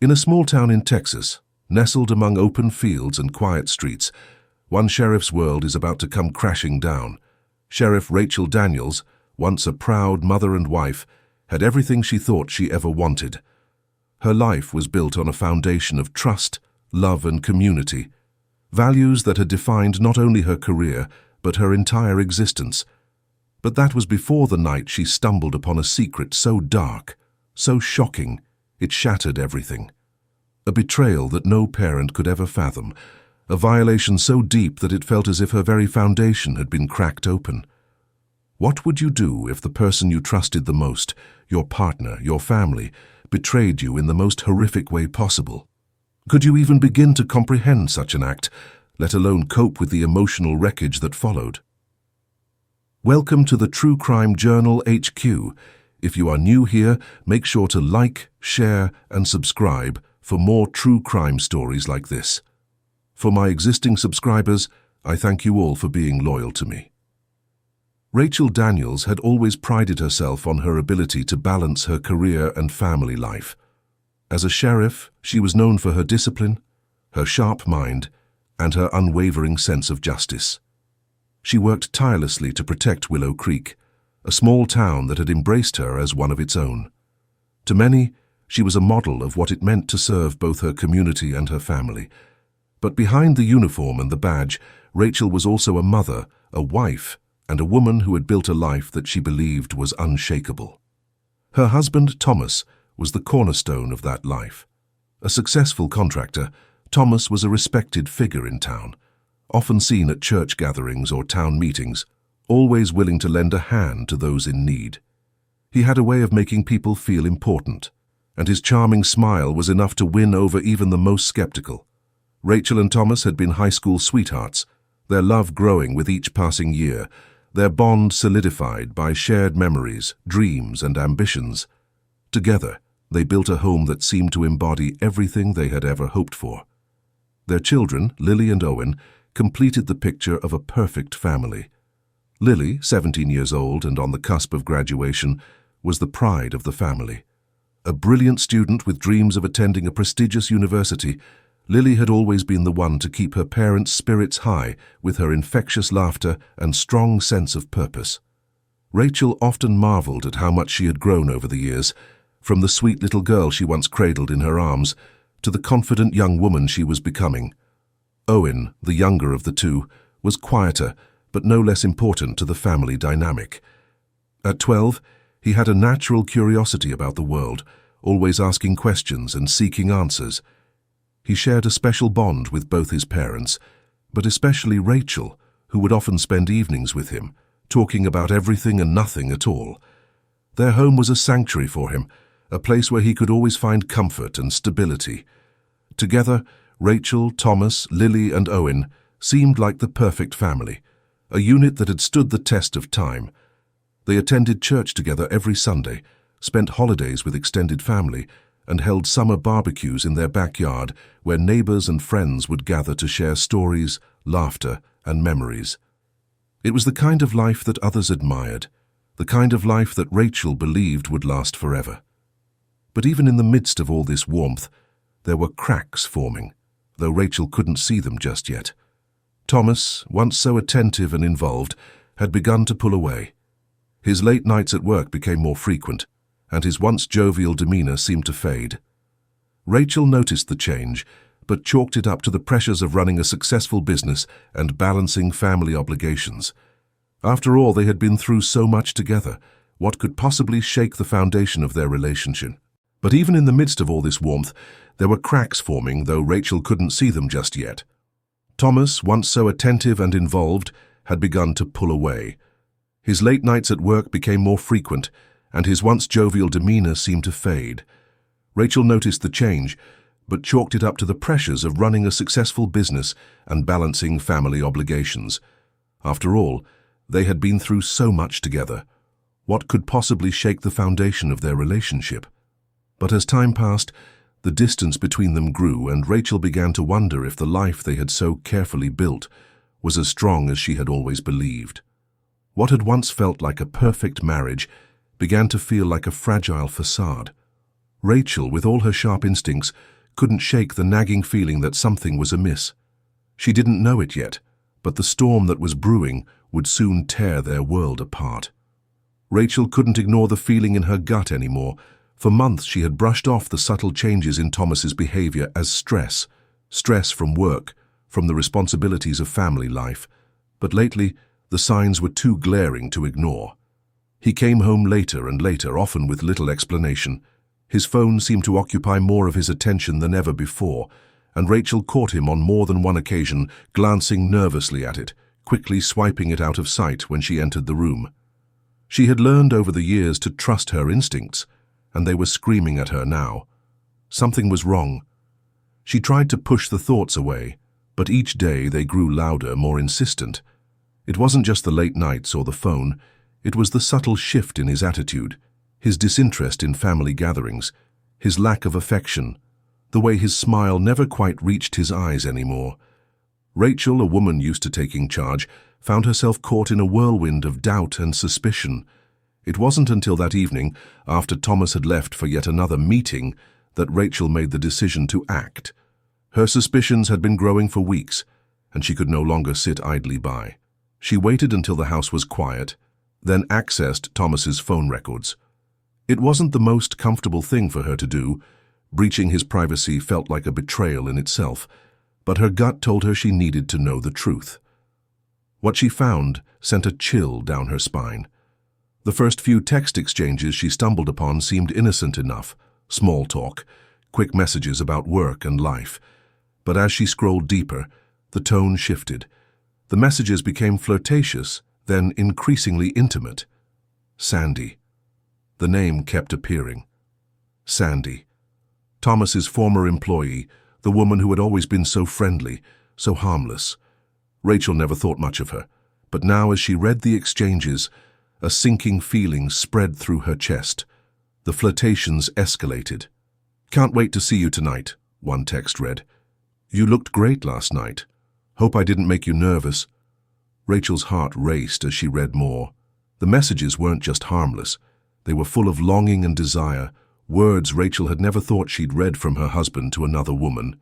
In a small town in Texas, nestled among open fields and quiet streets, one sheriff's world is about to come crashing down. Sheriff Rachel Daniels, once a proud mother and wife, had everything she thought she ever wanted. Her life was built on a foundation of trust, love, and community, values that had defined not only her career, but her entire existence. But that was before the night she stumbled upon a secret so dark, so shocking, it shattered everything. A betrayal that no parent could ever fathom, a violation so deep that it felt as if her very foundation had been cracked open. What would you do if the person you trusted the most, your partner, your family, betrayed you in the most horrific way possible? Could you even begin to comprehend such an act, let alone cope with the emotional wreckage that followed? Welcome to the True Crime Journal HQ. If you are new here, make sure to like, share, and subscribe for more true crime stories like this. For my existing subscribers, I thank you all for being loyal to me. Rachel Daniels had always prided herself on her ability to balance her career and family life. As a sheriff, she was known for her discipline, her sharp mind, and her unwavering sense of justice. She worked tirelessly to protect Willow Creek, a small town that had embraced her as one of its own. To many, she was a model of what it meant to serve both her community and her family. But behind the uniform and the badge, Rachel was also a mother, a wife, and a woman who had built a life that she believed was unshakable. Her husband, Thomas, was the cornerstone of that life. A successful contractor, Thomas was a respected figure in town, often seen at church gatherings or town meetings, always willing to lend a hand to those in need. He had a way of making people feel important, and his charming smile was enough to win over even the most skeptical. Rachel and Thomas had been high school sweethearts, their love growing with each passing year, their bond solidified by shared memories, dreams, and ambitions. Together, they built a home that seemed to embody everything they had ever hoped for. Their children, Lily and Owen, completed the picture of a perfect family. Lily, 17 years old and on the cusp of graduation, was the pride of the family. A brilliant student with dreams of attending a prestigious university, Lily had always been the one to keep her parents' spirits high with her infectious laughter and strong sense of purpose. Rachel often marveled at how much she had grown over the years, from the sweet little girl she once cradled in her arms to the confident young woman she was becoming. Owen, the younger of the two, was quieter but no less important to the family dynamic. At 12, he had a natural curiosity about the world, always asking questions and seeking answers. He shared a special bond with both his parents, but especially Rachel, who would often spend evenings with him, talking about everything and nothing at all. Their home was a sanctuary for him, a place where he could always find comfort and stability. Together, Rachel, Thomas, Lily, and Owen seemed like the perfect family, a unit that had stood the test of time. They attended church together every Sunday, spent holidays with extended family, and held summer barbecues in their backyard where neighbors and friends would gather to share stories, laughter, and memories. It was the kind of life that others admired, the kind of life that Rachel believed would last forever. But even in the midst of all this warmth, there were cracks forming, though Rachel couldn't see them just yet. Thomas, once so attentive and involved, had begun to pull away. His late nights at work became more frequent, and his once jovial demeanor seemed to fade. Rachel noticed the change, but chalked it up to the pressures of running a successful business and balancing family obligations. After all, they had been through so much together. What could possibly shake the foundation of their relationship? But even in the midst of all this warmth, there were cracks forming, though Rachel couldn't see them just yet. Thomas, once so attentive and involved, had begun to pull away. His late nights at work became more frequent, and his once jovial demeanor seemed to fade. Rachel noticed the change, but chalked it up to the pressures of running a successful business and balancing family obligations. After all, they had been through so much together. What could possibly shake the foundation of their relationship? But as time passed, the distance between them grew, and Rachel began to wonder if the life they had so carefully built was as strong as she had always believed. What had once felt like a perfect marriage began to feel like a fragile facade. Rachel, with all her sharp instincts, couldn't shake the nagging feeling that something was amiss. She didn't know it yet, but the storm that was brewing would soon tear their world apart. Rachel couldn't ignore the feeling in her gut anymore. For months she had brushed off the subtle changes in Thomas's behavior as stress. Stress from work, from the responsibilities of family life. But lately, the signs were too glaring to ignore. He came home later and later, often with little explanation. His phone seemed to occupy more of his attention than ever before, and Rachel caught him on more than one occasion, glancing nervously at it, quickly swiping it out of sight when she entered the room. She had learned over the years to trust her instincts, and they were screaming at her now. Something was wrong. She tried to push the thoughts away, but each day they grew louder, more insistent. It wasn't just the late nights or the phone, it was the subtle shift in his attitude, his disinterest in family gatherings, his lack of affection, the way his smile never quite reached his eyes anymore. Rachel, a woman used to taking charge, found herself caught in a whirlwind of doubt and suspicion. It wasn't until that evening, after Thomas had left for yet another meeting, that Rachel made the decision to act. Her suspicions had been growing for weeks, and she could no longer sit idly by. She waited until the house was quiet, then accessed Thomas's phone records. It wasn't the most comfortable thing for her to do. Breaching his privacy felt like a betrayal in itself, but her gut told her she needed to know the truth. What she found sent a chill down her spine. The first few text exchanges she stumbled upon seemed innocent enough, small talk, quick messages about work and life. But as she scrolled deeper, the tone shifted. The messages became flirtatious, then increasingly intimate. Sandy. The name kept appearing. Sandy. Thomas's former employee, the woman who had always been so friendly, so harmless. Rachel never thought much of her, but now as she read the exchanges, a sinking feeling spread through her chest. The flirtations escalated. "Can't wait to see you tonight," one text read. "You looked great last night. Hope I didn't make you nervous." Rachel's heart raced as she read more. The messages weren't just harmless. They were full of longing and desire, words Rachel had never thought she'd read from her husband to another woman.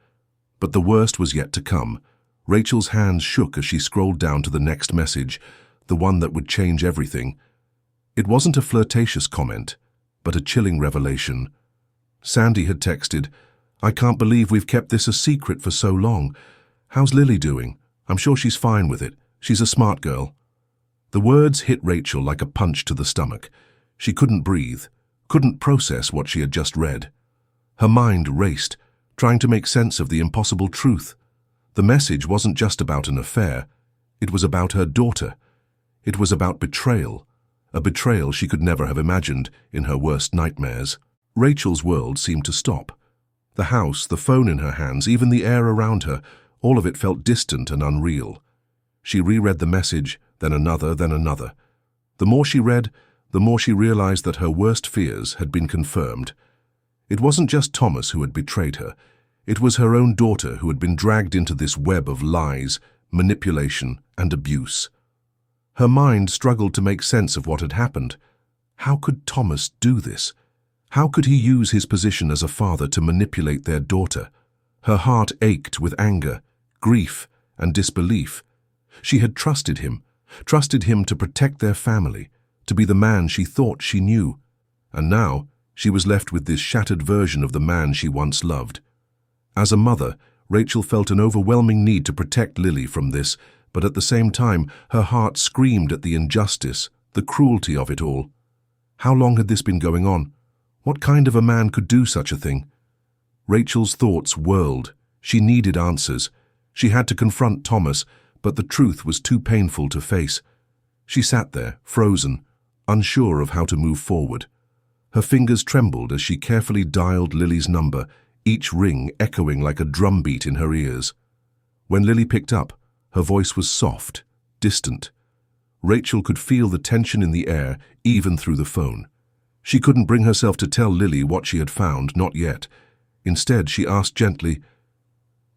But the worst was yet to come. Rachel's hands shook as she scrolled down to the next message, the one that would change everything. It wasn't a flirtatious comment, but a chilling revelation. Sandy had texted, "I can't believe we've kept this a secret for so long. How's Lily doing? I'm sure she's fine with it. She's a smart girl." The words hit Rachel like a punch to the stomach. She couldn't breathe, couldn't process what she had just read. Her mind raced, trying to make sense of the impossible truth. The message wasn't just about an affair. It was about her daughter. It was about betrayal, a betrayal she could never have imagined in her worst nightmares. Rachel's world seemed to stop. The house, the phone in her hands, even the air around her, all of it felt distant and unreal. She reread the message, then another, then another. The more she read, the more she realized that her worst fears had been confirmed. It wasn't just Thomas who had betrayed her. It was her own daughter who had been dragged into this web of lies, manipulation, and abuse. Her mind struggled to make sense of what had happened. How could Thomas do this? How could he use his position as a father to manipulate their daughter? Her heart ached with anger, grief, and disbelief. She had trusted him to protect their family, to be the man she thought she knew. And now, she was left with this shattered version of the man she once loved. As a mother, Rachel felt an overwhelming need to protect Lily from this, but at the same time, her heart screamed at the injustice, the cruelty of it all. How long had this been going on? What kind of a man could do such a thing? Rachel's thoughts whirled. She needed answers. She had to confront Thomas, but the truth was too painful to face. She sat there, frozen, unsure of how to move forward. Her fingers trembled as she carefully dialed Lily's number, each ring echoing like a drumbeat in her ears. When Lily picked up, her voice was soft, distant. Rachel could feel the tension in the air, even through the phone. She couldn't bring herself to tell Lily what she had found, not yet. Instead, she asked gently,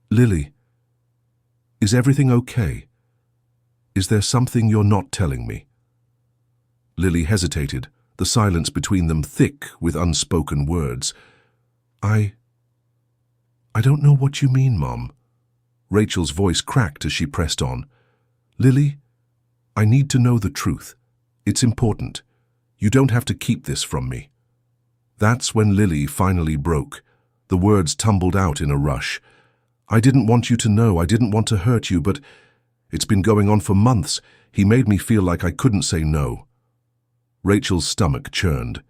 "Lily, is everything okay? Is there something you're not telling me?" Lily hesitated, the silence between them thick with unspoken words. I I don't know what you mean, Mom. Rachel's voice cracked as she pressed on. Lily, I need to know the truth. It's important. You don't have to keep this from me. That's when Lily finally broke. The words tumbled out in a rush. I didn't want you to know, I didn't want to hurt you, but it's been going on for months. He made me feel like I couldn't say no. Rachel's stomach churned.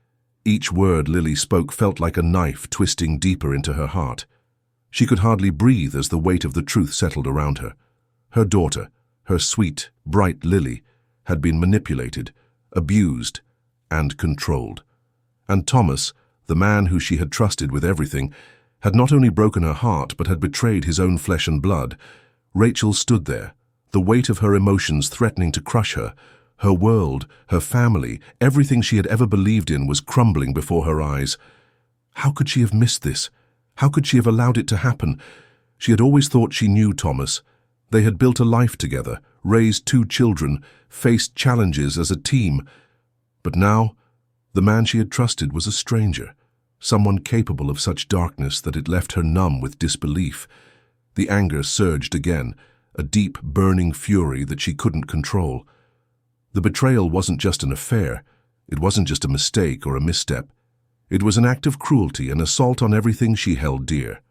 Each word Lily spoke felt like a knife twisting deeper into her heart. She could hardly breathe as the weight of the truth settled around her. Her daughter, her sweet, bright Lily, had been manipulated, abused, and controlled. And Thomas, the man who she had trusted with everything, had not only broken her heart but had betrayed his own flesh and blood. Rachel stood there, the weight of her emotions threatening to crush her. Her world, her family, everything she had ever believed in was crumbling before her eyes. How could she have missed this? How could she have allowed it to happen? She had always thought she knew Thomas. They had built a life together, raised 2 children, faced challenges as a team. But now, the man she had trusted was a stranger, someone capable of such darkness that it left her numb with disbelief. The anger surged again, a deep, burning fury that she couldn't control. The betrayal wasn't just an affair. It wasn't just a mistake or a misstep. It was an act of cruelty, an assault on everything she held dear.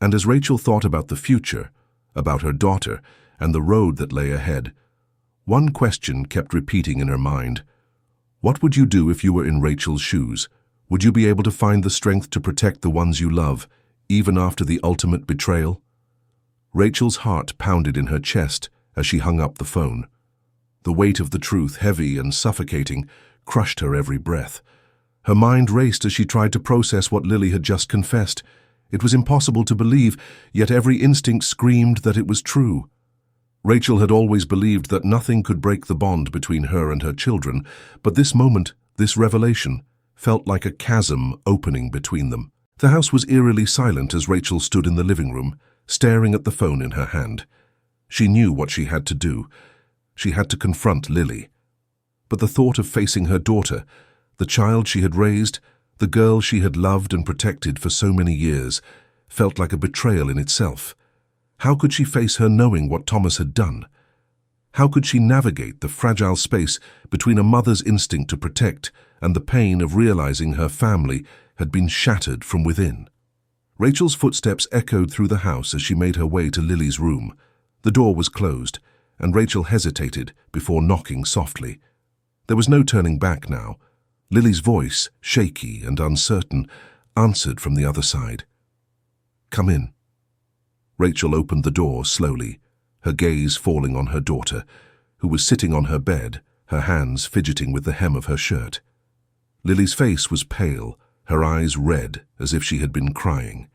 And as Rachel thought about the future, about her daughter, and the road that lay ahead, one question kept repeating in her mind. What would you do if you were in Rachel's shoes? Would you be able to find the strength to protect the ones you love, even after the ultimate betrayal? Rachel's heart pounded in her chest as she hung up the phone. The weight of the truth, heavy and suffocating, crushed her every breath. Her mind raced as she tried to process what Lily had just confessed. It was impossible to believe, yet every instinct screamed that it was true. Rachel had always believed that nothing could break the bond between her and her children, but this moment, this revelation, felt like a chasm opening between them. The house was eerily silent as Rachel stood in the living room, staring at the phone in her hand. She knew what she had to do. She had to confront Lily. But the thought of facing her daughter, the child she had raised, the girl she had loved and protected for so many years, felt like a betrayal in itself. How could she face her knowing what Thomas had done? How could she navigate the fragile space between a mother's instinct to protect and the pain of realizing her family had been shattered from within? Rachel's footsteps echoed through the house as she made her way to Lily's room. The door was closed, and Rachel hesitated before knocking softly. There was no turning back now. Lily's voice, shaky and uncertain, answered from the other side. "Come in." Rachel opened the door slowly, her gaze falling on her daughter, who was sitting on her bed, her hands fidgeting with the hem of her shirt. Lily's face was pale, her eyes red, as if she had been crying.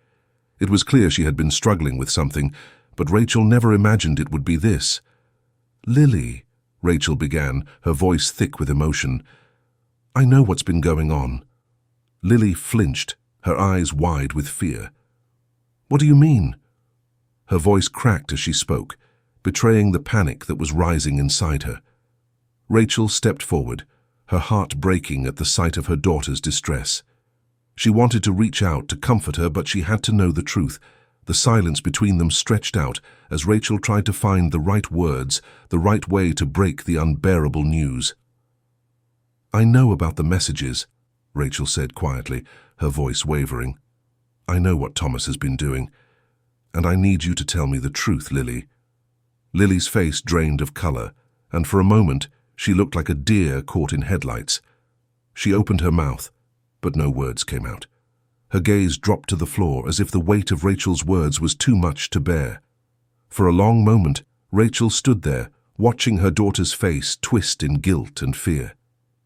It was clear she had been struggling with something, but Rachel never imagined it would be this. "Lily," Rachel began, her voice thick with emotion, "I know what's been going on." Lily flinched, her eyes wide with fear. "What do you mean?" Her voice cracked as she spoke, betraying the panic that was rising inside her. Rachel stepped forward, her heart breaking at the sight of her daughter's distress. She wanted to reach out to comfort her, but she had to know the truth. The silence between them stretched out as Rachel tried to find the right words, the right way to break the unbearable news. "I know about the messages," Rachel said quietly, her voice wavering. "I know what Thomas has been doing, and I need you to tell me the truth, Lily." Lily's face drained of color, and for a moment she looked like a deer caught in headlights. She opened her mouth, but no words came out. Her gaze dropped to the floor as if the weight of Rachel's words was too much to bear. For a long moment, Rachel stood there, watching her daughter's face twist in guilt and fear.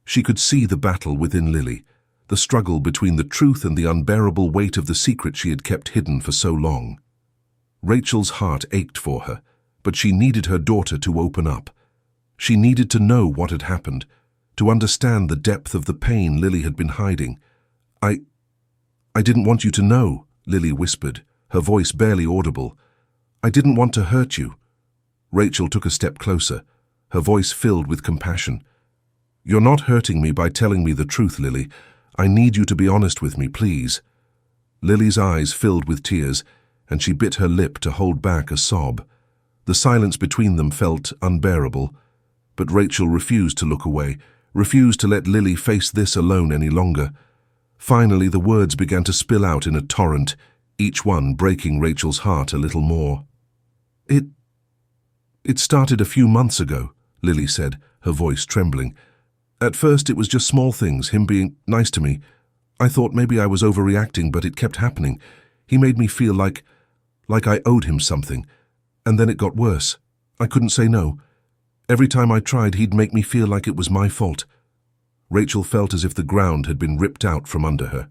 She could see the battle within Lily, the struggle between the truth and the unbearable weight of the secret she had kept hidden for so long. Rachel's heart ached for her, but she needed her daughter to open up. She needed to know what had happened, to understand the depth of the pain Lily had been hiding. I didn't want you to know," Lily whispered, her voice barely audible. "I didn't want to hurt you." Rachel took a step closer, her voice filled with compassion. "You're not hurting me by telling me the truth, Lily. I need you to be honest with me, please." Lily's eyes filled with tears, and she bit her lip to hold back a sob. The silence between them felt unbearable, but Rachel refused to look away, refused to let Lily face this alone any longer. Finally, the words began to spill out in a torrent, each one breaking Rachel's heart a little more. It started a few months ago," Lily said, her voice trembling. "At first it was just small things, him being nice to me. I thought maybe I was overreacting, but it kept happening. He made me feel like I owed him something. And then it got worse. I couldn't say no. Every time I tried, he'd make me feel like it was my fault." Rachel felt as if the ground had been ripped out from under her.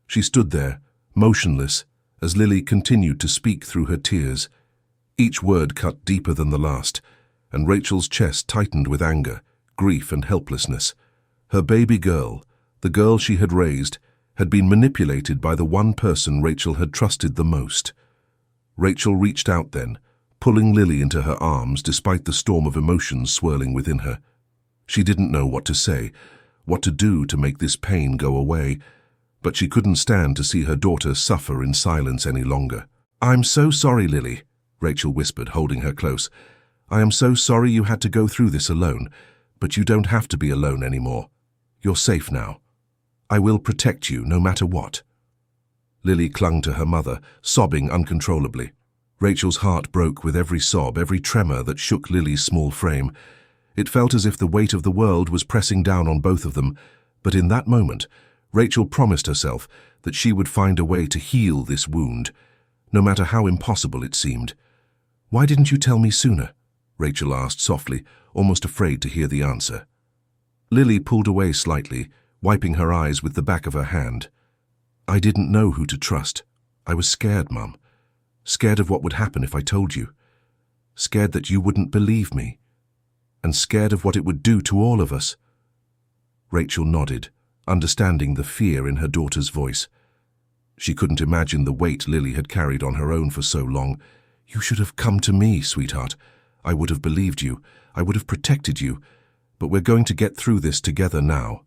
She stood there, motionless, as Lily continued to speak through her tears. Each word cut deeper than the last, and Rachel's chest tightened with anger, grief and helplessness. Her baby girl, the girl she had raised, had been manipulated by the one person Rachel had trusted the most. Rachel reached out then, pulling Lily into her arms despite the storm of emotions swirling within her. She didn't know what to say, what to do to make this pain go away, but she couldn't stand to see her daughter suffer in silence any longer. "I'm so sorry, Lily," Rachel whispered, holding her close. "I am so sorry you had to go through this alone, but you don't have to be alone anymore. You're safe now. I will protect you no matter what." Lily clung to her mother, sobbing uncontrollably. Rachel's heart broke with every sob, every tremor that shook Lily's small frame. It felt as if the weight of the world was pressing down on both of them, but in that moment, Rachel promised herself that she would find a way to heal this wound, no matter how impossible it seemed. "Why didn't you tell me sooner?" Rachel asked softly, almost afraid to hear the answer. Lily pulled away slightly, wiping her eyes with the back of her hand. "I didn't know who to trust. I was scared, Mum. Scared of what would happen if I told you. Scared that you wouldn't believe me. And scared of what it would do to all of us." Rachel nodded, understanding the fear in her daughter's voice. She couldn't imagine the weight Lily had carried on her own for so long. "You should have come to me, sweetheart. I would have believed you. I would have protected you. But we're going to get through this together now.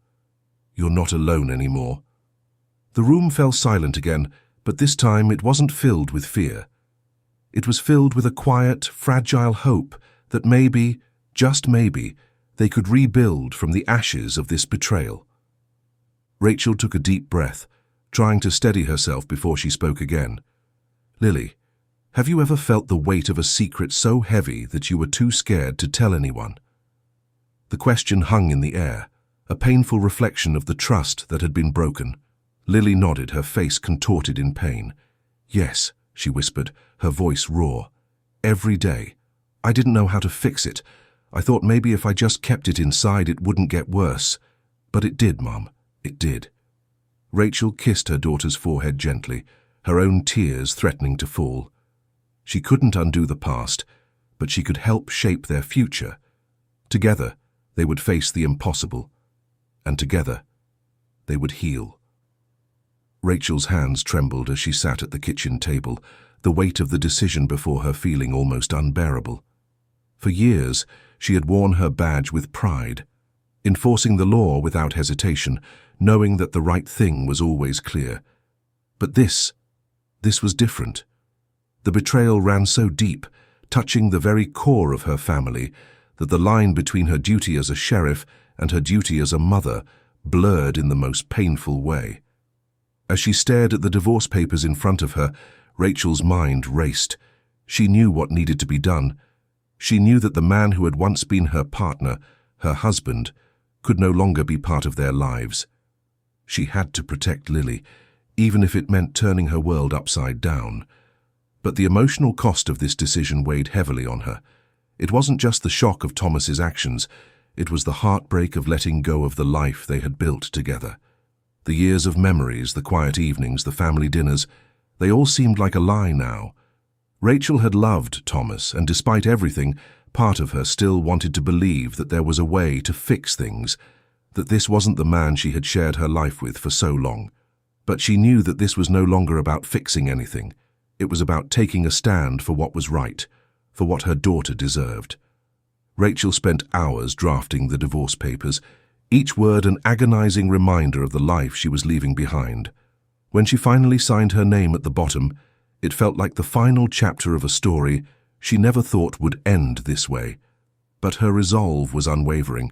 You're not alone anymore." The room fell silent again, but this time it wasn't filled with fear. It was filled with a quiet, fragile hope that maybe, just maybe, they could rebuild from the ashes of this betrayal. Rachel took a deep breath, trying to steady herself before she spoke again. "Lily, have you ever felt the weight of a secret so heavy that you were too scared to tell anyone?" The question hung in the air, a painful reflection of the trust that had been broken. Lily nodded, her face contorted in pain. "Yes," she whispered, her voice raw. "Every day. I didn't know how to fix it. I thought maybe if I just kept it inside it wouldn't get worse. But it did, Mum. It did." Rachel kissed her daughter's forehead gently, her own tears threatening to fall. She couldn't undo the past, but she could help shape their future. Together, they would face the impossible, and together, they would heal. Rachel's hands trembled as she sat at the kitchen table, the weight of the decision before her feeling almost unbearable. For years, she had worn her badge with pride, enforcing the law without hesitation, knowing that the right thing was always clear. But this was different. The betrayal ran so deep, touching the very core of her family, that the line between her duty as a sheriff and her duty as a mother blurred in the most painful way. As she stared at the divorce papers in front of her, Rachel's mind raced. She knew what needed to be done. She knew that the man who had once been her partner, her husband, could no longer be part of their lives. She had to protect Lily, even if it meant turning her world upside down. But the emotional cost of this decision weighed heavily on her. It wasn't just the shock of Thomas's actions, it was the heartbreak of letting go of the life they had built together. The years of memories, the quiet evenings, the family dinners, they all seemed like a lie now. Rachel had loved Thomas, and despite everything, part of her still wanted to believe that there was a way to fix things, that this wasn't the man she had shared her life with for so long. But she knew that this was no longer about fixing anything. It was about taking a stand for what was right, for what her daughter deserved. Rachel spent hours drafting the divorce papers, each word an agonizing reminder of the life she was leaving behind. When she finally signed her name at the bottom, It felt like the final chapter of a story she never thought would end this way. But her resolve was unwavering.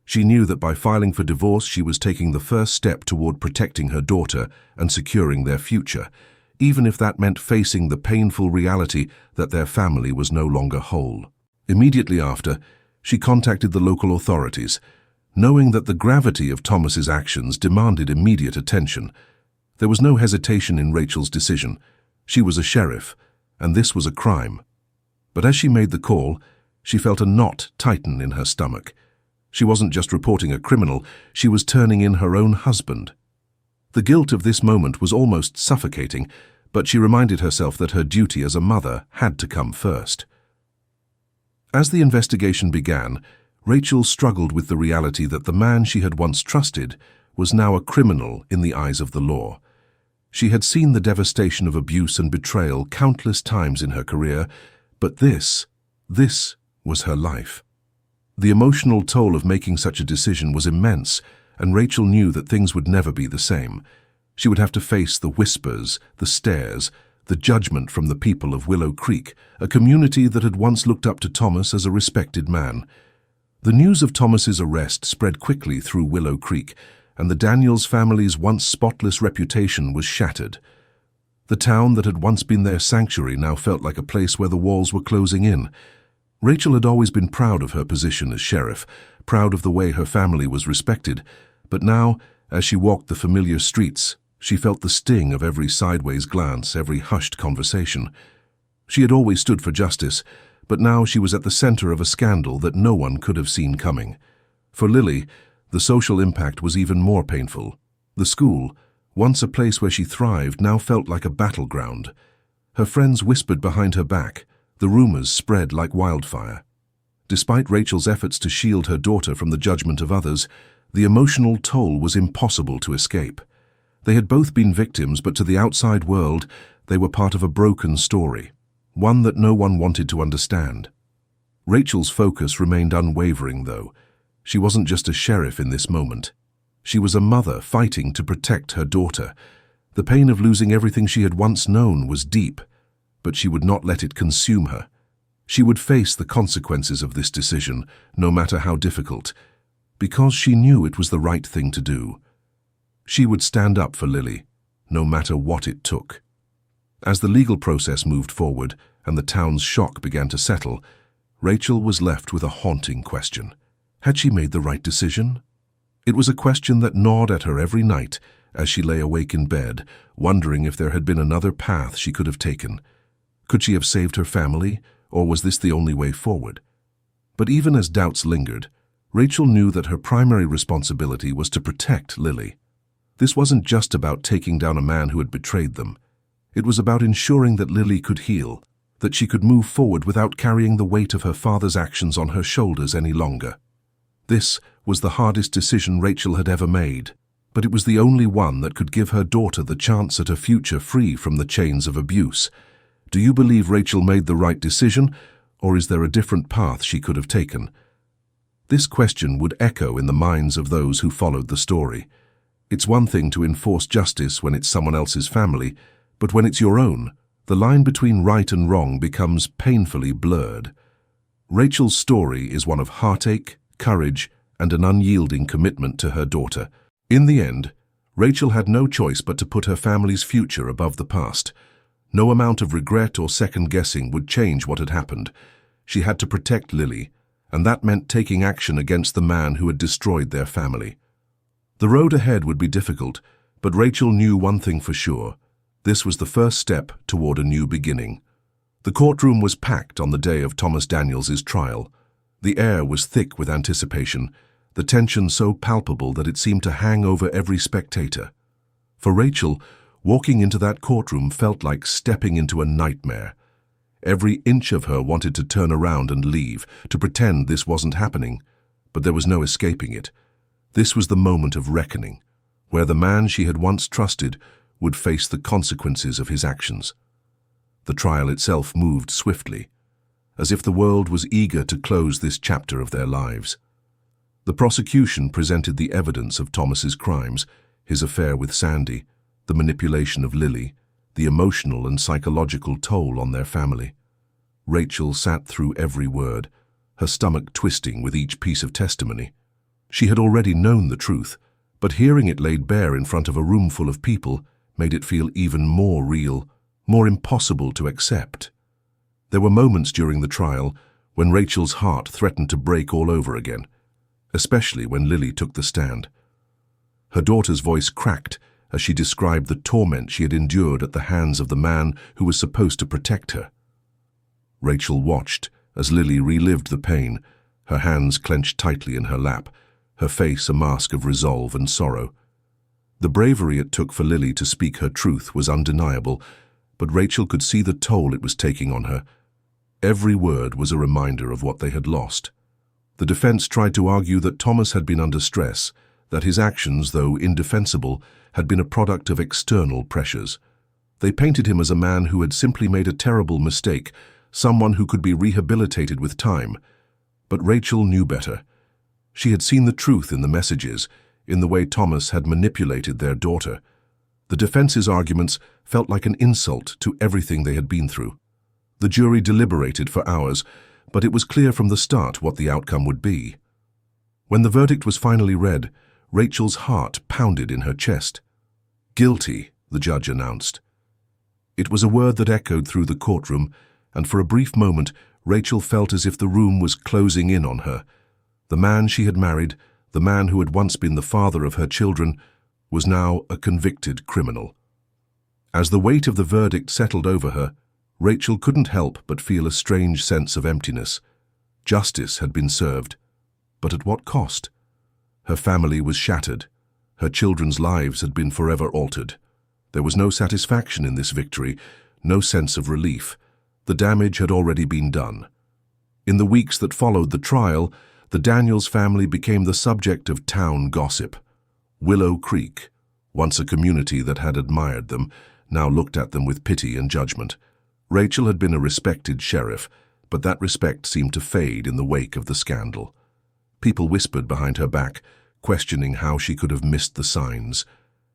She knew that by filing for divorce she was taking the first step toward protecting her daughter and securing their future, even if that meant facing the painful reality that their family was no longer whole. Immediately after, she contacted the local authorities, knowing that the gravity of Thomas's actions demanded immediate attention. There was no hesitation in Rachel's decision. She was a sheriff, and this was a crime. But as she made the call, she felt a knot tighten in her stomach. She wasn't just reporting a criminal, she was turning in her own husband. The guilt of this moment was almost suffocating, but she reminded herself that her duty as a mother had to come first. As the investigation began, Rachel struggled with the reality that the man she had once trusted was now a criminal in the eyes of the law. She had seen the devastation of abuse and betrayal countless times in her career, but this was her life. The emotional toll of making such a decision was immense, and Rachel knew that things would never be the same. She would have to face the whispers, the stares, the judgment from the people of Willow Creek, a community that had once looked up to Thomas as a respected man. The news of Thomas's arrest spread quickly through Willow Creek, and the Daniels family's once spotless reputation was shattered. The town that had once been their sanctuary now felt like a place where the walls were closing in. Rachel had always been proud of her position as sheriff, proud of the way her family was respected, but now, as she walked the familiar streets, she felt the sting of every sideways glance, every hushed conversation. She had always stood for justice, but now she was at the center of a scandal that no one could have seen coming. For Lily, the social impact was even more painful. The school, once a place where she thrived, now felt like a battleground. Her friends whispered behind her back. The rumors spread like wildfire. Despite Rachel's efforts to shield her daughter from the judgment of others, the emotional toll was impossible to escape. They had both been victims, but to the outside world, they were part of a broken story, one that no one wanted to understand. Rachel's focus remained unwavering, though. She wasn't just a sheriff in this moment. She was a mother fighting to protect her daughter. The pain of losing everything she had once known was deep, but she would not let it consume her. She would face the consequences of this decision, no matter how difficult, because she knew it was the right thing to do. She would stand up for Lily, no matter what it took. As the legal process moved forward and the town's shock began to settle, Rachel was left with a haunting question. Had she made the right decision? It was a question that gnawed at her every night as she lay awake in bed, wondering if there had been another path she could have taken. Could she have saved her family, or was this the only way forward? But even as doubts lingered, Rachel knew that her primary responsibility was to protect Lily. This wasn't just about taking down a man who had betrayed them. It was about ensuring that Lily could heal, that she could move forward without carrying the weight of her father's actions on her shoulders any longer. This was the hardest decision Rachel had ever made, but it was the only one that could give her daughter the chance at a future free from the chains of abuse. Do you believe Rachel made the right decision, or is there a different path she could have taken? This question would echo in the minds of those who followed the story. It's one thing to enforce justice when it's someone else's family, but when it's your own, the line between right and wrong becomes painfully blurred. Rachel's story is one of heartache, courage, and an unyielding commitment to her daughter. In the end, Rachel had no choice but to put her family's future above the past. No amount of regret or second-guessing would change what had happened. She had to protect Lily, and that meant taking action against the man who had destroyed their family. The road ahead would be difficult, but Rachel knew one thing for sure. This was the first step toward a new beginning. The courtroom was packed on the day of Thomas Daniels' trial. The air was thick with anticipation, the tension so palpable that it seemed to hang over every spectator. For Rachel, walking into that courtroom felt like stepping into a nightmare. Every inch of her wanted to turn around and leave, to pretend this wasn't happening, but there was no escaping it. This was the moment of reckoning, where the man she had once trusted would face the consequences of his actions. The trial itself moved swiftly, as if the world was eager to close this chapter of their lives. The prosecution presented the evidence of Thomas's crimes, his affair with Sandy, the manipulation of Lily, the emotional and psychological toll on their family. Rachel sat through every word, her stomach twisting with each piece of testimony. She had already known the truth, but hearing it laid bare in front of a room full of people made it feel even more real, more impossible to accept. There were moments during the trial when Rachel's heart threatened to break all over again, especially when Lily took the stand. Her daughter's voice cracked as she described the torment she had endured at the hands of the man who was supposed to protect her. Rachel watched as Lily relived the pain, her hands clenched tightly in her lap, her face a mask of resolve and sorrow. The bravery it took for Lily to speak her truth was undeniable, but Rachel could see the toll it was taking on her. Every word was a reminder of what they had lost. The defense tried to argue that Thomas had been under stress, that his actions, though indefensible, had been a product of external pressures. They painted him as a man who had simply made a terrible mistake, someone who could be rehabilitated with time. But Rachel knew better. She had seen the truth in the messages, in the way Thomas had manipulated their daughter. The defense's arguments felt like an insult to everything they had been through. The jury deliberated for hours, but it was clear from the start what the outcome would be. When the verdict was finally read, Rachel's heart pounded in her chest. "Guilty," the judge announced. It was a word that echoed through the courtroom, and for a brief moment, Rachel felt as if the room was closing in on her. The man she had married, the man who had once been the father of her children, was now a convicted criminal. As the weight of the verdict settled over her, Rachel couldn't help but feel a strange sense of emptiness. Justice had been served, but at what cost? Her family was shattered. Her children's lives had been forever altered. There was no satisfaction in this victory, no sense of relief. The damage had already been done. In the weeks that followed the trial, the Daniels family became the subject of town gossip. Willow Creek, once a community that had admired them, now looked at them with pity and judgment. Rachel had been a respected sheriff, but that respect seemed to fade in the wake of the scandal. People whispered behind her back, questioning how she could have missed the signs,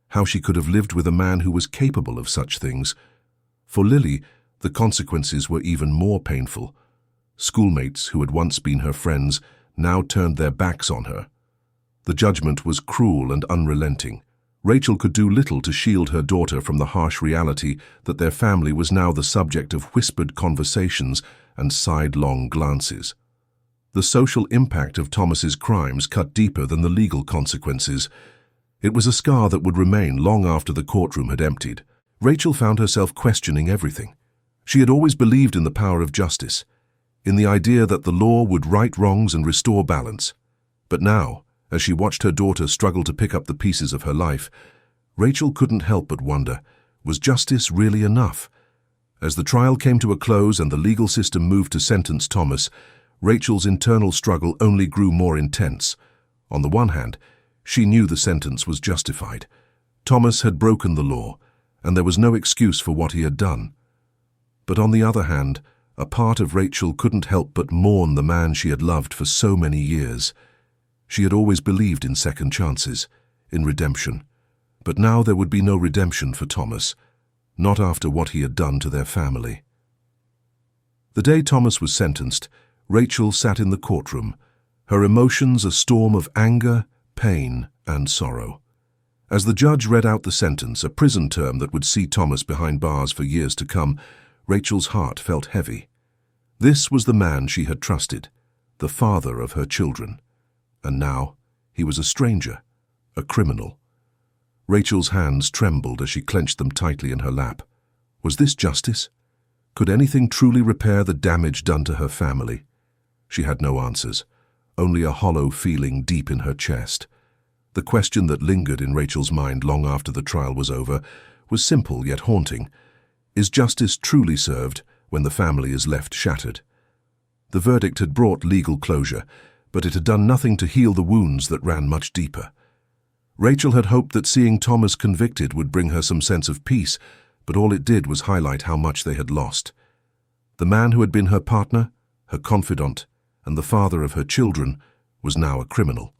how she could have lived with a man who was capable of such things. For Lily, the consequences were even more painful. Schoolmates who had once been her friends now turned their backs on her. The judgment was cruel and unrelenting. Rachel could do little to shield her daughter from the harsh reality that their family was now the subject of whispered conversations and sidelong glances. The social impact of Thomas's crimes cut deeper than the legal consequences. It was a scar that would remain long after the courtroom had emptied. Rachel found herself questioning everything. She had always believed in the power of justice, in the idea that the law would right wrongs and restore balance. But now, as she watched her daughter struggle to pick up the pieces of her life, Rachel couldn't help but wonder, was justice really enough? As the trial came to a close and the legal system moved to sentence Thomas, Rachel's internal struggle only grew more intense. On the one hand, she knew the sentence was justified. Thomas had broken the law, and there was no excuse for what he had done. But on the other hand, a part of Rachel couldn't help but mourn the man she had loved for so many years. She had always believed in second chances, in redemption. But now there would be no redemption for Thomas, not after what he had done to their family. The day Thomas was sentenced, Rachel sat in the courtroom, her emotions a storm of anger, pain, and sorrow. As the judge read out the sentence, a prison term that would see Thomas behind bars for years to come, Rachel's heart felt heavy. This was the man she had trusted, the father of her children. And now, he was a stranger, a criminal. Rachel's hands trembled as she clenched them tightly in her lap. Was this justice? Could anything truly repair the damage done to her family? She had no answers, only a hollow feeling deep in her chest. The question that lingered in Rachel's mind long after the trial was over was simple yet haunting. Is justice truly served when the family is left shattered? The verdict had brought legal closure, but it had done nothing to heal the wounds that ran much deeper. Rachel had hoped that seeing Thomas convicted would bring her some sense of peace, but all it did was highlight how much they had lost. The man who had been her partner, her confidant, and the father of her children was now a criminal.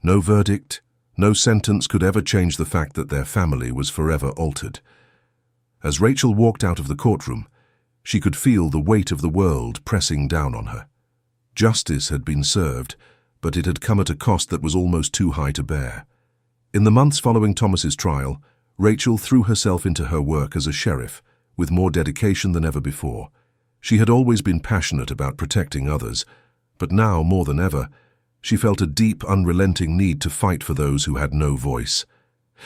No verdict, no sentence could ever change the fact that their family was forever altered. As Rachel walked out of the courtroom, she could feel the weight of the world pressing down on her. Justice had been served, but it had come at a cost that was almost too high to bear. In the months following Thomas's trial, Rachel threw herself into her work as a sheriff with more dedication than ever before. She had always been passionate about protecting others, but now, more than ever, she felt a deep, unrelenting need to fight for those who had no voice.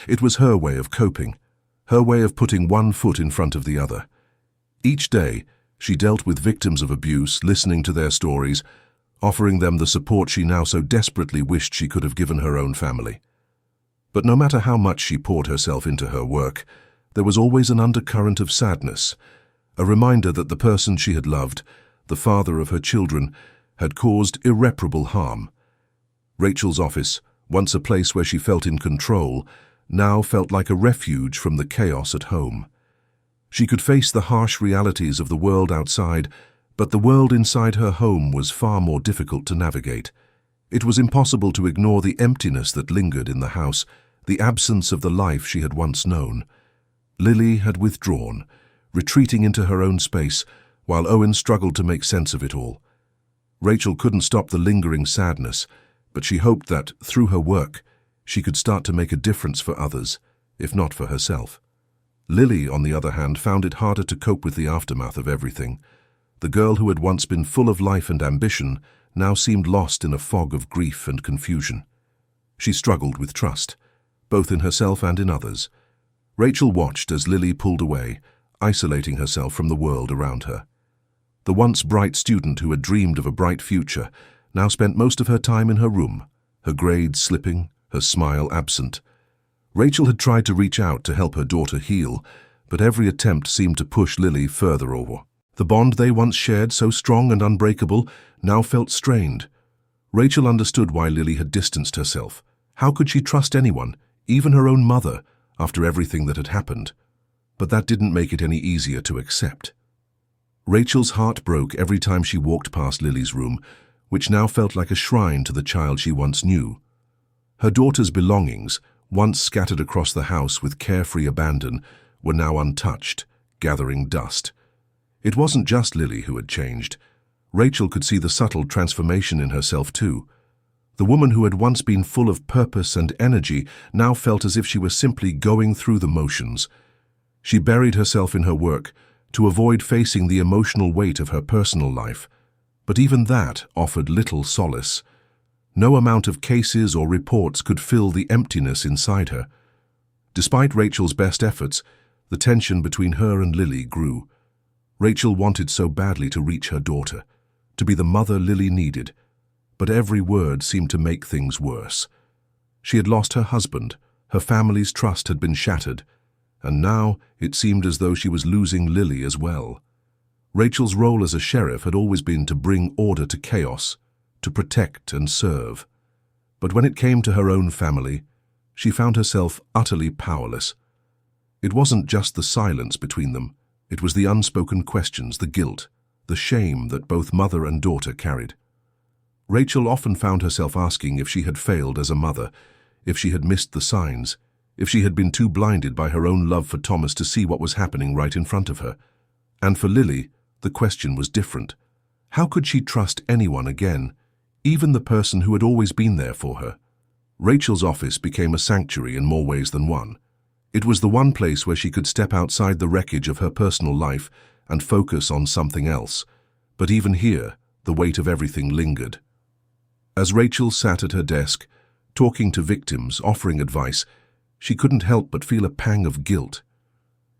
It was her way of coping, her way of putting one foot in front of the other. Each day, she dealt with victims of abuse, listening to their stories, offering them the support she now so desperately wished she could have given her own family. But no matter how much she poured herself into her work, there was always an undercurrent of sadness, a reminder that the person she had loved, the father of her children, had caused irreparable harm. Rachel's office, once a place where she felt in control, now felt like a refuge from the chaos at home. She could face the harsh realities of the world outside, but the world inside her home was far more difficult to navigate. It was impossible to ignore the emptiness that lingered in the house, the absence of the life she had once known. Lily had withdrawn, retreating into her own space, while Owen struggled to make sense of it all. Rachel couldn't stop the lingering sadness, but she hoped that, through her work, she could start to make a difference for others, if not for herself. Lily, on the other hand, found it harder to cope with the aftermath of everything. The girl who had once been full of life and ambition now seemed lost in a fog of grief and confusion. She struggled with trust, both in herself and in others. Rachel watched as Lily pulled away, isolating herself from the world around her. The once bright student who had dreamed of a bright future now spent most of her time in her room, her grades slipping, her smile absent. Rachel had tried to reach out to help her daughter heal, but every attempt seemed to push Lily further over. The bond they once shared, so strong and unbreakable, now felt strained. Rachel understood why Lily had distanced herself. How could she trust anyone, even her own mother, after everything that had happened? But that didn't make it any easier to accept. Rachel's heart broke every time she walked past Lily's room, which now felt like a shrine to the child she once knew. Her daughter's belongings, once scattered across the house with carefree abandon, were now untouched, gathering dust. It wasn't just Lily who had changed. Rachel could see the subtle transformation in herself too. The woman who had once been full of purpose and energy now felt as if she was simply going through the motions. She buried herself in her work to avoid facing the emotional weight of her personal life, but even that offered little solace. No amount of cases or reports could fill the emptiness inside her. Despite Rachel's best efforts, the tension between her and Lily grew. Rachel wanted so badly to reach her daughter, to be the mother Lily needed, but every word seemed to make things worse. She had lost her husband, her family's trust had been shattered, and now it seemed as though she was losing Lily as well. Rachel's role as a sheriff had always been to bring order to chaos, to protect and serve. But when it came to her own family, she found herself utterly powerless. It wasn't just the silence between them, it was the unspoken questions, the guilt, the shame that both mother and daughter carried. Rachel often found herself asking if she had failed as a mother, if she had missed the signs, if she had been too blinded by her own love for Thomas to see what was happening right in front of her. And for Lily, the question was different. How could she trust anyone again, even the person who had always been there for her? Rachel's office became a sanctuary in more ways than one. It was the one place where she could step outside the wreckage of her personal life and focus on something else. But even here, the weight of everything lingered. As Rachel sat at her desk, talking to victims, offering advice, she couldn't help but feel a pang of guilt.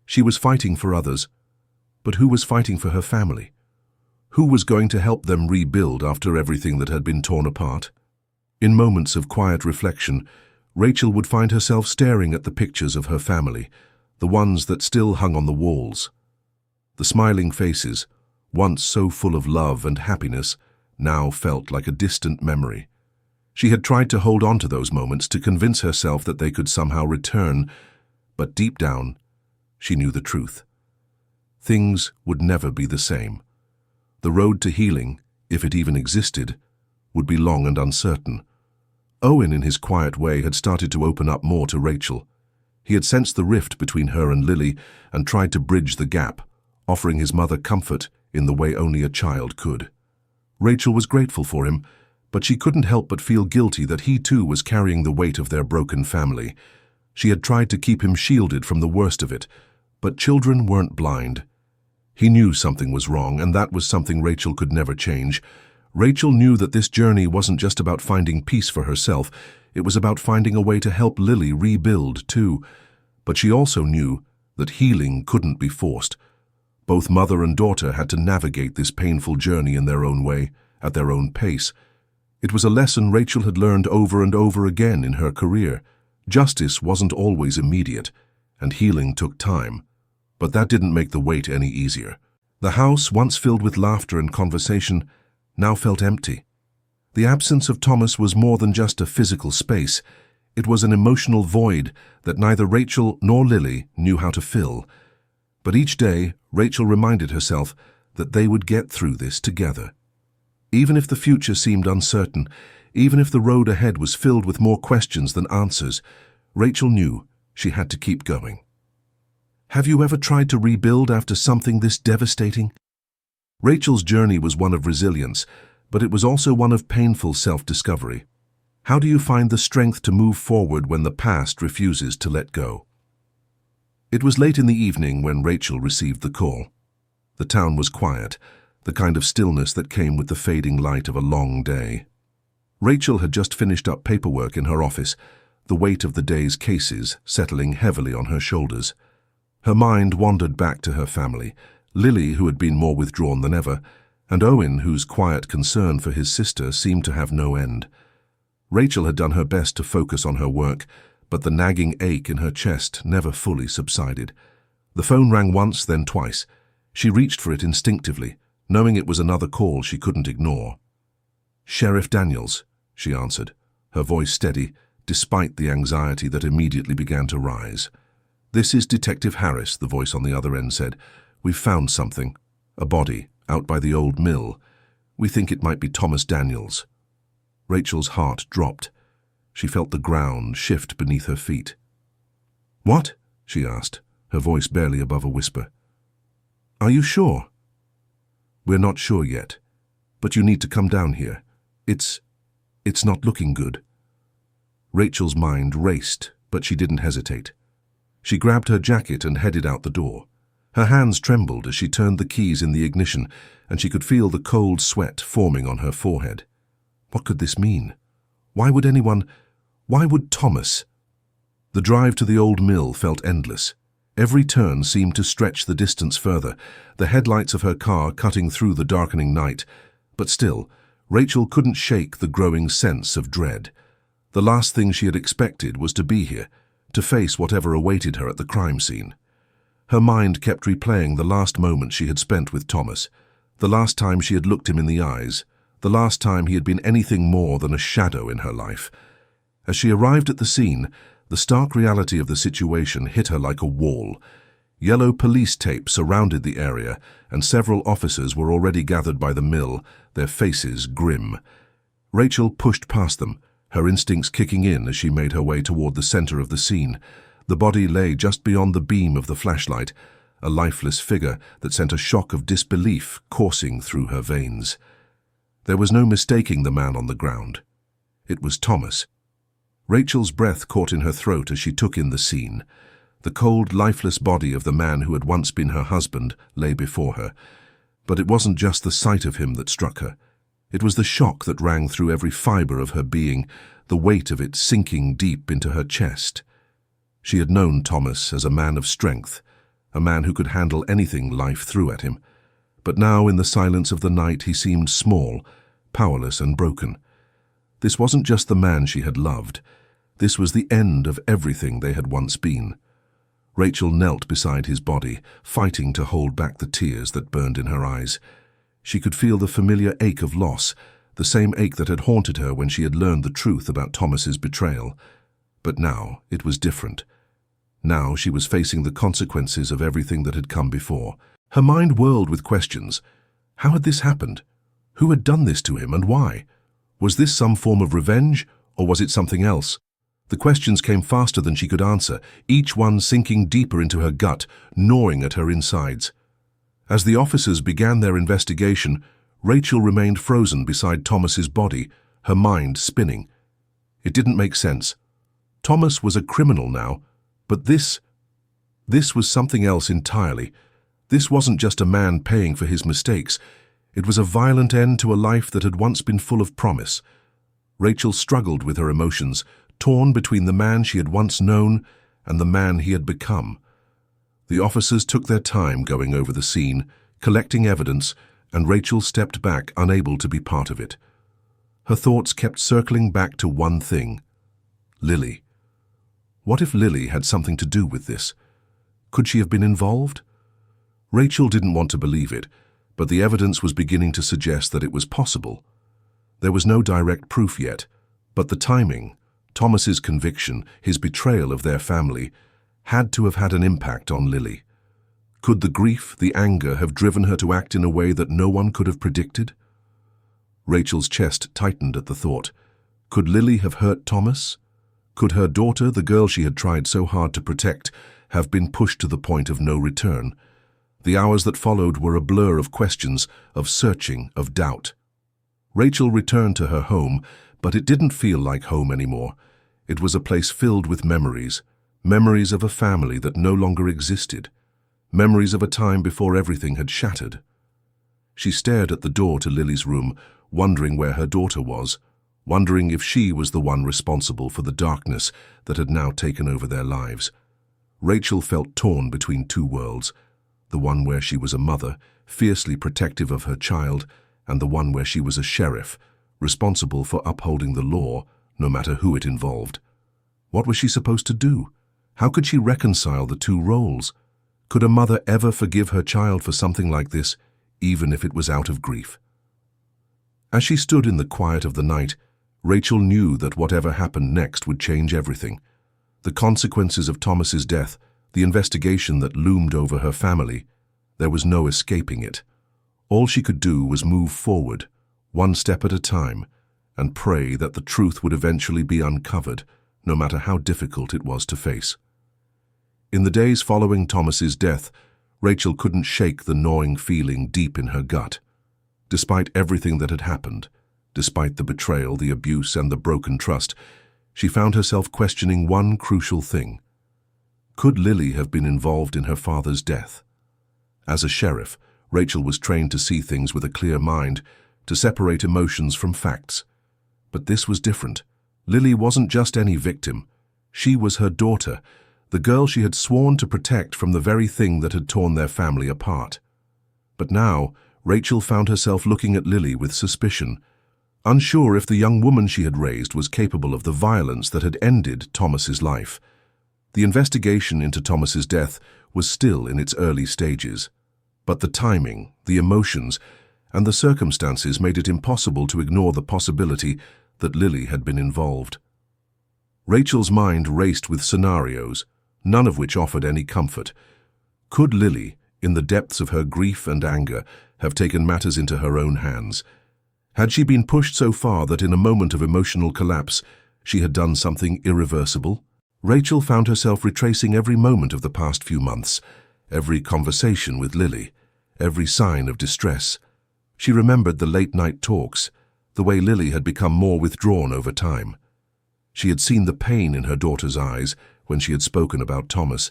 She was fighting for others, but who was fighting for her family? Who was going to help them rebuild after everything that had been torn apart? In moments of quiet reflection, Rachel would find herself staring at the pictures of her family, the ones that still hung on the walls. The smiling faces, once so full of love and happiness, now felt like a distant memory. She had tried to hold on to those moments to convince herself that they could somehow return, but deep down, she knew the truth. Things would never be the same. The road to healing, if it even existed, would be long and uncertain. Owen, in his quiet way, had started to open up more to Rachel. He had sensed the rift between her and Lily and tried to bridge the gap, offering his mother comfort in the way only a child could. Rachel was grateful for him, but she couldn't help but feel guilty that he too was carrying the weight of their broken family. She had tried to keep him shielded from the worst of it, but children weren't blind. He knew something was wrong, and that was something Rachel could never change. Rachel knew that this journey wasn't just about finding peace for herself, it was about finding a way to help Lily rebuild too. But she also knew that healing couldn't be forced. Both mother and daughter had to navigate this painful journey in their own way, at their own pace. It was a lesson Rachel had learned over and over again in her career. Justice wasn't always immediate, and healing took time. But that didn't make the wait any easier. The house, once filled with laughter and conversation, now felt empty. The absence of Thomas was more than just a physical space. It was an emotional void that neither Rachel nor Lily knew how to fill. But each day, Rachel reminded herself that they would get through this together. Even if the future seemed uncertain, even if the road ahead was filled with more questions than answers, Rachel knew she had to keep going. Have you ever tried to rebuild after something this devastating? Rachel's journey was one of resilience, but it was also one of painful self-discovery. How do you find the strength to move forward when the past refuses to let go? It was late in the evening when Rachel received the call. The town was quiet, the kind of stillness that came with the fading light of a long day. Rachel had just finished up paperwork in her office, the weight of the day's cases settling heavily on her shoulders. Her mind wandered back to her family, Lily, who had been more withdrawn than ever, and Owen, whose quiet concern for his sister seemed to have no end. Rachel had done her best to focus on her work, but the nagging ache in her chest never fully subsided. The phone rang once, then twice. She reached for it instinctively, knowing it was another call she couldn't ignore. "Sheriff Daniels," she answered, her voice steady, despite the anxiety that immediately began to rise. "This is Detective Harris," the voice on the other end said. "We've found something. A body, out by the old mill. We think it might be Thomas Daniels." Rachel's heart dropped. She felt the ground shift beneath her feet. "What?" she asked, her voice barely above a whisper. "Are you sure?" "We're not sure yet, but you need to come down here. It's not looking good." Rachel's mind raced, but she didn't hesitate. She grabbed her jacket and headed out the door. Her hands trembled as she turned the keys in the ignition, and she could feel the cold sweat forming on her forehead. What could this mean? Why would Thomas? The drive to the old mill felt endless. Every turn seemed to stretch the distance further, the headlights of her car cutting through the darkening night. But still, Rachel couldn't shake the growing sense of dread. The last thing she had expected was to be here, to face whatever awaited her at the crime scene. Her mind kept replaying the last moment she had spent with Thomas, the last time she had looked him in the eyes, the last time he had been anything more than a shadow in her life. As she arrived at the scene, the stark reality of the situation hit her like a wall. Yellow police tape surrounded the area, and several officers were already gathered by the mill, their faces grim. Rachel pushed past them, her instincts kicking in as she made her way toward the center of the scene. The body lay just beyond the beam of the flashlight, a lifeless figure that sent a shock of disbelief coursing through her veins. There was no mistaking the man on the ground. It was Thomas. Rachel's breath caught in her throat as she took in the scene. The cold, lifeless body of the man who had once been her husband lay before her. But it wasn't just the sight of him that struck her. It was the shock that rang through every fiber of her being, the weight of it sinking deep into her chest. She had known Thomas as a man of strength, a man who could handle anything life threw at him. But now, in the silence of the night, he seemed small, powerless and broken. This wasn't just the man she had loved. This was the end of everything they had once been. Rachel knelt beside his body, fighting to hold back the tears that burned in her eyes. She could feel the familiar ache of loss, the same ache that had haunted her when she had learned the truth about Thomas's betrayal. But now it was different. Now she was facing the consequences of everything that had come before. Her mind whirled with questions. How had this happened? Who had done this to him, and why? Was this some form of revenge, or was it something else? The questions came faster than she could answer, each one sinking deeper into her gut, gnawing at her insides. As the officers began their investigation, Rachel remained frozen beside Thomas's body, her mind spinning. It didn't make sense. Thomas was a criminal now, but this was something else entirely. This wasn't just a man paying for his mistakes. It was a violent end to a life that had once been full of promise. Rachel struggled with her emotions, torn between the man she had once known and the man he had become. The officers took their time going over the scene, collecting evidence, and Rachel stepped back, unable to be part of it. Her thoughts kept circling back to one thing: Lily. What if Lily had something to do with this? Could she have been involved? Rachel didn't want to believe it, but the evidence was beginning to suggest that it was possible. There was no direct proof yet, but the timing, Thomas's conviction, his betrayal of their family, had to have had an impact on Lily. Could the grief, the anger, have driven her to act in a way that no one could have predicted? Rachel's chest tightened at the thought. Could Lily have hurt Thomas? Could her daughter, the girl she had tried so hard to protect, have been pushed to the point of no return? The hours that followed were a blur of questions, of searching, of doubt. Rachel returned to her home, but it didn't feel like home anymore. It was a place filled with memories, memories of a family that no longer existed, memories of a time before everything had shattered. She stared at the door to Lily's room, wondering where her daughter was, wondering if she was the one responsible for the darkness that had now taken over their lives. Rachel felt torn between two worlds, the one where she was a mother, fiercely protective of her child, and the one where she was a sheriff, responsible for upholding the law, no matter who it involved. What was she supposed to do? How could she reconcile the two roles? Could a mother ever forgive her child for something like this, even if it was out of grief? As she stood in the quiet of the night, Rachel knew that whatever happened next would change everything. The consequences of Thomas's death, the investigation that loomed over her family, there was no escaping it. All she could do was move forward, one step at a time, and pray that the truth would eventually be uncovered, no matter how difficult it was to face. In the days following Thomas's death, Rachel couldn't shake the gnawing feeling deep in her gut. Despite everything that had happened, despite the betrayal, the abuse, and the broken trust, she found herself questioning one crucial thing. Could Lily have been involved in her father's death? As a sheriff, Rachel was trained to see things with a clear mind, to separate emotions from facts. But this was different. Lily wasn't just any victim. She was her daughter, the girl she had sworn to protect from the very thing that had torn their family apart. But now, Rachel found herself looking at Lily with suspicion, unsure if the young woman she had raised was capable of the violence that had ended Thomas's life. The investigation into Thomas's death was still in its early stages, but the timing, the emotions, and the circumstances made it impossible to ignore the possibility that Lily had been involved. Rachel's mind raced with scenarios, none of which offered any comfort. Could Lily, in the depths of her grief and anger, have taken matters into her own hands? Had she been pushed so far that in a moment of emotional collapse, she had done something irreversible? Rachel found herself retracing every moment of the past few months, every conversation with Lily, every sign of distress. She remembered the late-night talks, the way Lily had become more withdrawn over time. She had seen the pain in her daughter's eyes when she had spoken about Thomas,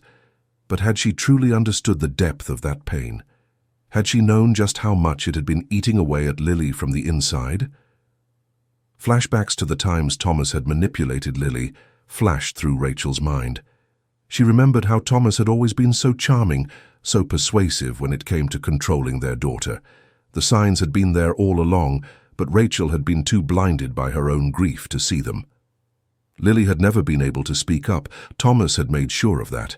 but had she truly understood the depth of that pain? Had she known just how much it had been eating away at Lily from the inside? Flashbacks to the times Thomas had manipulated Lily flashed through Rachel's mind. She remembered how Thomas had always been so charming, so persuasive when it came to controlling their daughter. The signs had been there all along, but Rachel had been too blinded by her own grief to see them. Lily had never been able to speak up. Thomas had made sure of that.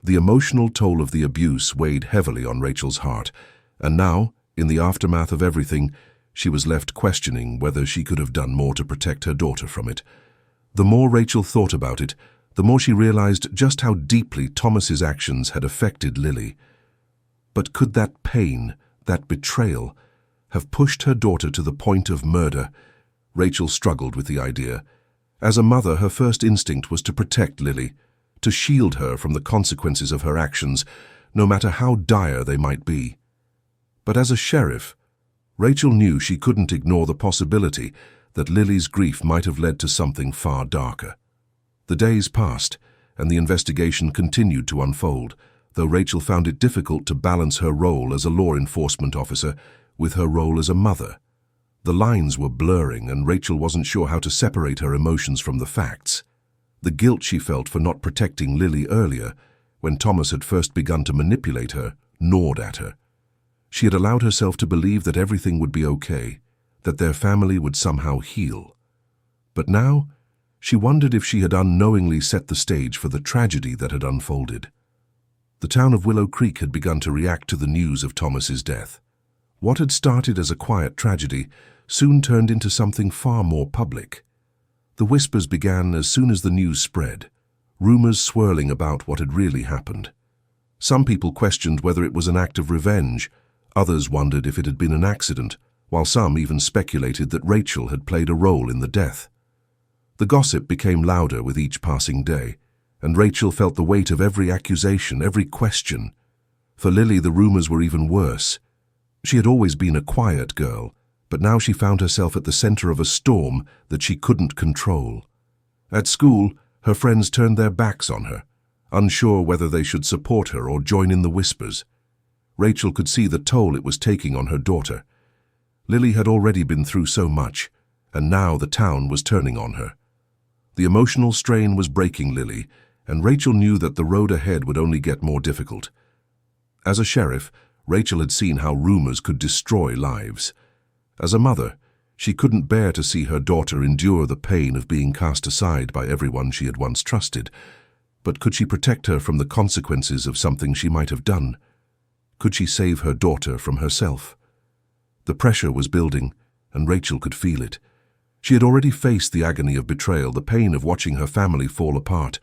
The emotional toll of the abuse weighed heavily on Rachel's heart, and now, in the aftermath of everything, she was left questioning whether she could have done more to protect her daughter from it. The more Rachel thought about it, the more she realized just how deeply Thomas's actions had affected Lily. But could that pain, that betrayal, have pushed her daughter to the point of murder? Rachel struggled with the idea. As a mother, her first instinct was to protect Lily, to shield her from the consequences of her actions, no matter how dire they might be. But as a sheriff, Rachel knew she couldn't ignore the possibility that Lily's grief might have led to something far darker. The days passed, and the investigation continued to unfold, though Rachel found it difficult to balance her role as a law enforcement officer with her role as a mother. The lines were blurring, and Rachel wasn't sure how to separate her emotions from the facts. The guilt she felt for not protecting Lily earlier, when Thomas had first begun to manipulate her, gnawed at her. She had allowed herself to believe that everything would be okay, that their family would somehow heal. But now, she wondered if she had unknowingly set the stage for the tragedy that had unfolded. The town of Willow Creek had begun to react to the news of Thomas's death. What had started as a quiet tragedy soon turned into something far more public. The whispers began as soon as the news spread, rumors swirling about what had really happened. Some people questioned whether it was an act of revenge, others wondered if it had been an accident, while some even speculated that Rachel had played a role in the death. The gossip became louder with each passing day, and Rachel felt the weight of every accusation, every question. For Lily, the rumors were even worse. She had always been a quiet girl, but now she found herself at the center of a storm that she couldn't control. At school, her friends turned their backs on her, unsure whether they should support her or join in the whispers. Rachel could see the toll it was taking on her daughter. Lily had already been through so much, and now the town was turning on her. The emotional strain was breaking Lily, and Rachel knew that the road ahead would only get more difficult. As a sheriff, Rachel had seen how rumors could destroy lives. As a mother, she couldn't bear to see her daughter endure the pain of being cast aside by everyone she had once trusted. But could she protect her from the consequences of something she might have done? Could she save her daughter from herself? The pressure was building, and Rachel could feel it. She had already faced the agony of betrayal, the pain of watching her family fall apart.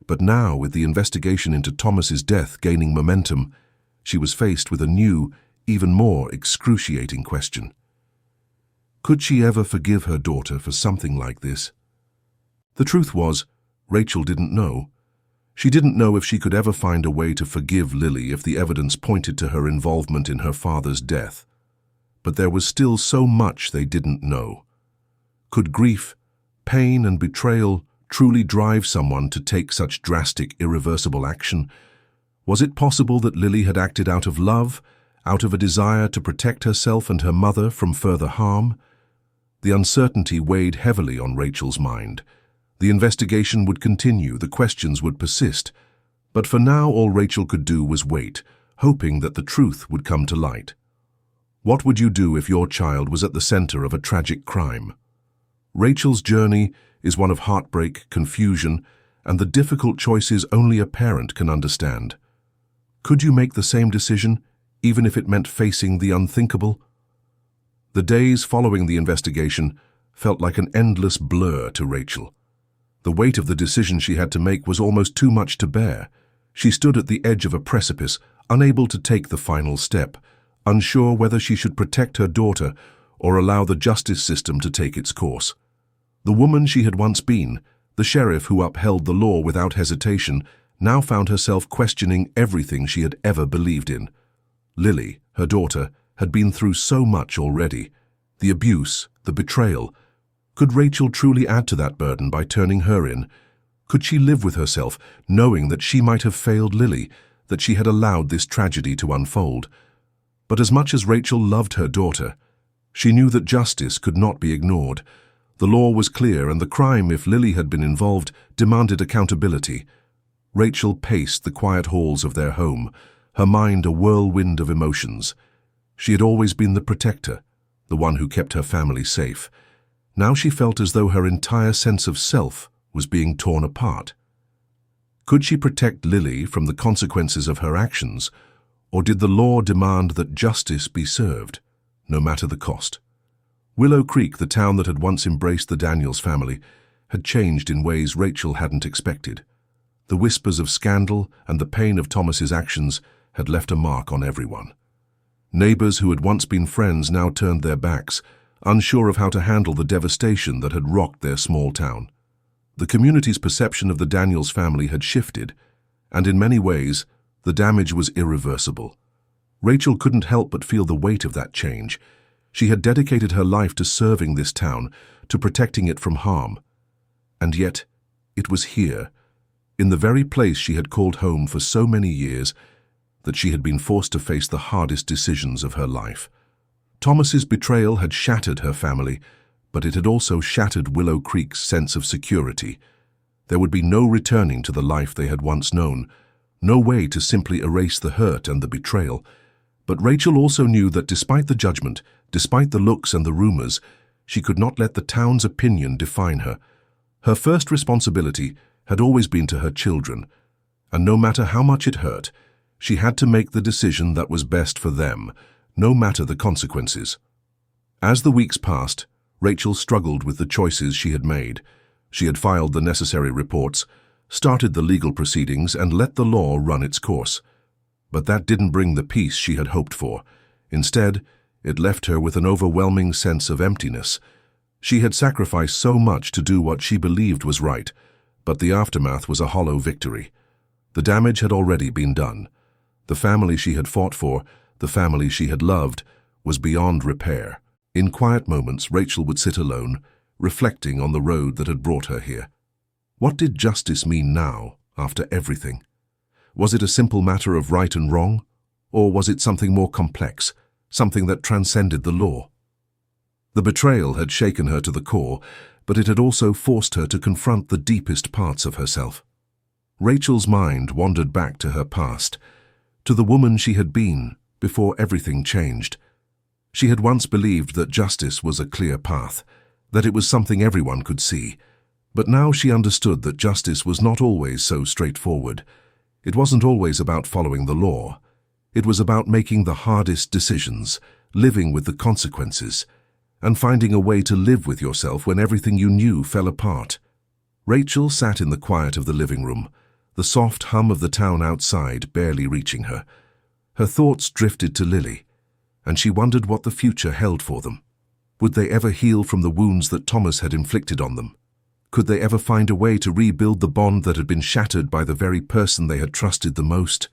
But now, with the investigation into Thomas's death gaining momentum, she was faced with a new, even more excruciating question. Could she ever forgive her daughter for something like this? The truth was, Rachel didn't know. She didn't know if she could ever find a way to forgive Lily if the evidence pointed to her involvement in her father's death. But there was still so much they didn't know. Could grief, pain, and betrayal truly drive someone to take such drastic, irreversible action? Was it possible that Lily had acted out of love, out of a desire to protect herself and her mother from further harm? The uncertainty weighed heavily on Rachel's mind. The investigation would continue, the questions would persist. But for now, all Rachel could do was wait, hoping that the truth would come to light. What would you do if your child was at the center of a tragic crime? Rachel's journey is one of heartbreak, confusion, and the difficult choices only a parent can understand. Could you make the same decision, even if it meant facing the unthinkable? The days following the investigation felt like an endless blur to Rachel. The weight of the decision she had to make was almost too much to bear. She stood at the edge of a precipice, unable to take the final step, unsure whether she should protect her daughter or allow the justice system to take its course. The woman she had once been, the sheriff who upheld the law without hesitation, now found herself questioning everything she had ever believed in. Lily, her daughter, had been through so much already. The abuse, the betrayal. Could Rachel truly add to that burden by turning her in? Could she live with herself, knowing that she might have failed Lily, that she had allowed this tragedy to unfold? But as much as Rachel loved her daughter, she knew that justice could not be ignored. The law was clear, and the crime, if Lily had been involved, demanded accountability. Rachel paced the quiet halls of their home, her mind a whirlwind of emotions. She had always been the protector, the one who kept her family safe. Now she felt as though her entire sense of self was being torn apart. Could she protect Lily from the consequences of her actions, or did the law demand that justice be served, no matter the cost? Willow Creek, the town that had once embraced the Daniels family, had changed in ways Rachel hadn't expected. The whispers of scandal and the pain of Thomas's actions had left a mark on everyone. Neighbors who had once been friends now turned their backs, unsure of how to handle the devastation that had rocked their small town. The community's perception of the Daniels family had shifted, and in many ways, the damage was irreversible. Rachel couldn't help but feel the weight of that change. She had dedicated her life to serving this town, to protecting it from harm. And yet, it was here, in the very place she had called home for so many years, that she had been forced to face the hardest decisions of her life. Thomas's betrayal had shattered her family, but it had also shattered Willow Creek's sense of security. There would be no returning to the life they had once known, no way to simply erase the hurt and the betrayal. But Rachel also knew that despite the judgment, despite the looks and the rumors, she could not let the town's opinion define her. Her first responsibility had always been to her children, and no matter how much it hurt, she had to make the decision that was best for them, no matter the consequences. As the weeks passed, Rachel struggled with the choices she had made. She had filed the necessary reports, started the legal proceedings, and let the law run its course. But that didn't bring the peace she had hoped for. Instead, it left her with an overwhelming sense of emptiness. She had sacrificed so much to do what she believed was right, but the aftermath was a hollow victory. The damage had already been done. The family she had fought for, the family she had loved, was beyond repair. In quiet moments, Rachel would sit alone, reflecting on the road that had brought her here. What did justice mean now, after everything? Was it a simple matter of right and wrong? Or was it something more complex, something that transcended the law? The betrayal had shaken her to the core, but it had also forced her to confront the deepest parts of herself. Rachel's mind wandered back to her past, to the woman she had been before everything changed. She had once believed that justice was a clear path, that it was something everyone could see. But now she understood that justice was not always so straightforward. It wasn't always about following the law. It was about making the hardest decisions, living with the consequences, and finding a way to live with yourself when everything you knew fell apart. Rachel sat in the quiet of the living room, the soft hum of the town outside barely reaching her. Her thoughts drifted to Lily, and she wondered what the future held for them. Would they ever heal from the wounds that Thomas had inflicted on them? Could they ever find a way to rebuild the bond that had been shattered by the very person they had trusted the most?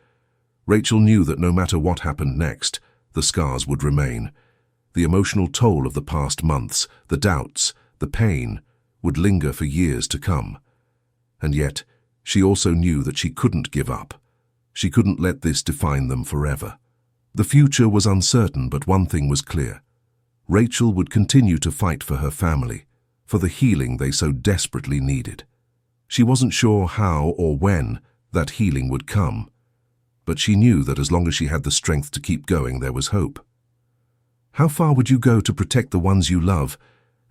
Rachel knew that no matter what happened next, the scars would remain. The emotional toll of the past months, the doubts, the pain, would linger for years to come. And yet, she also knew that she couldn't give up. She couldn't let this define them forever. The future was uncertain, but one thing was clear. Rachel would continue to fight for her family, for the healing they so desperately needed. She wasn't sure how or when that healing would come, but she knew that as long as she had the strength to keep going, there was hope. How far would you go to protect the ones you love,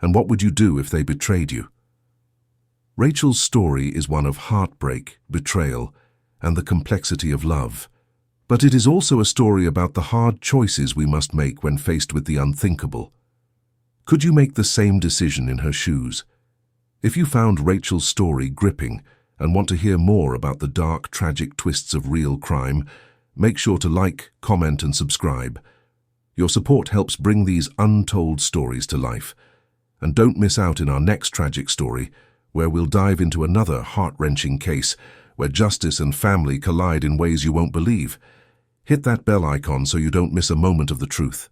and what would you do if they betrayed you? Rachel's story is one of heartbreak, betrayal, and the complexity of love. But it is also a story about the hard choices we must make when faced with the unthinkable. Could you make the same decision in her shoes? If you found Rachel's story gripping and want to hear more about the dark, tragic twists of real crime, make sure to like, comment, and subscribe. Your support helps bring these untold stories to life. And don't miss out in our next tragic story, where we'll dive into another heart-wrenching case where justice and family collide in ways you won't believe. Hit that bell icon so you don't miss a moment of the truth.